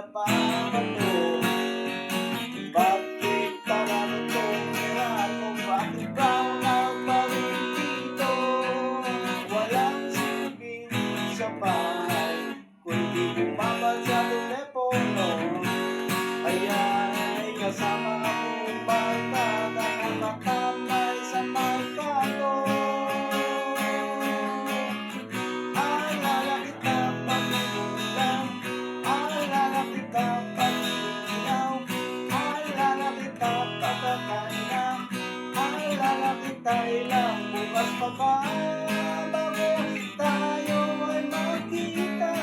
napapato. Bakit parang kung bakit ba nagparin dito? Walang silbing sa bahay, kundi bumabad sa telepono. Ay kasama akong barkada na makamay sa merkado. Alala kita pag inulam, alala kita pag inilaw, alala kita pag kakainam, alala kita ilang bukas pa ba bago tayo ay magkita.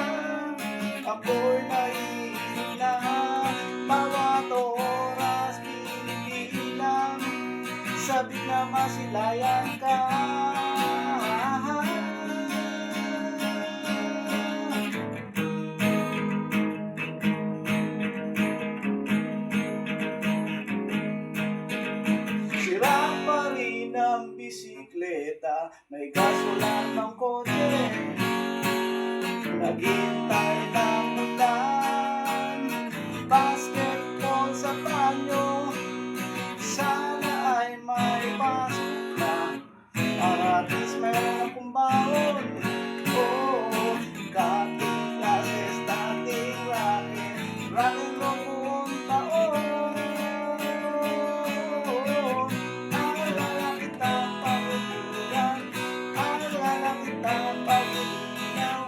Ako'y naiisip na bawat oras pinipilang, sabi na masilayan ka. Sira pa rin ang bisikleta, may gasolan ng kotse, naghintay ng ulan. Basketball sa banyo, sana ay may pasok na, para at least meron akong baon. Oh, dating classes, dating racket mo buong taon. Alala kita pag-ulan, alala kita pag-ulilaw,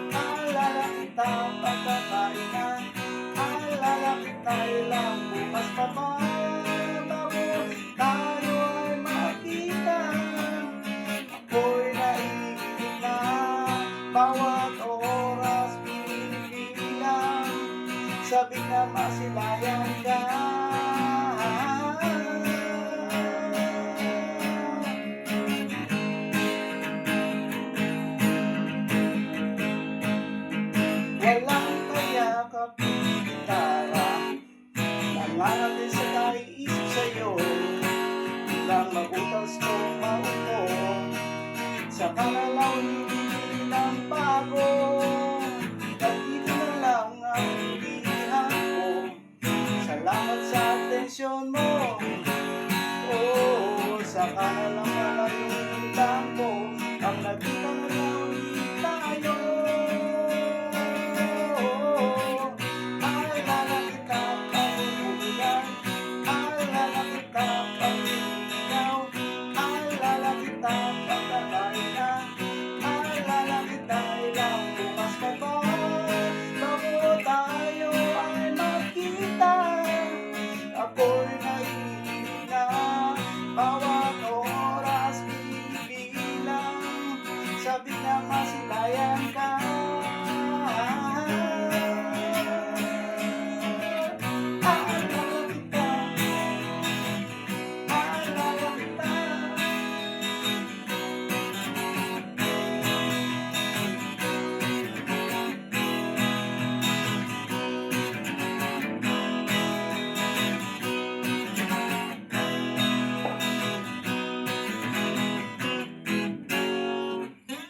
alala kita pagkakainan, alala kita ilang bukas pa ba bago tayo ay makita. Ako'y naiisip na bawat oras pinipilang, sabi na masilayan ka. Walang kayakap ng gitara, nangangatin sa naiisip sa'yo, biglang mabutas ko maupo, saka na lang hindi ng bago. At dito na lang ang hinihingan ko, salamat sa atensyon mo. Oh, saka na lang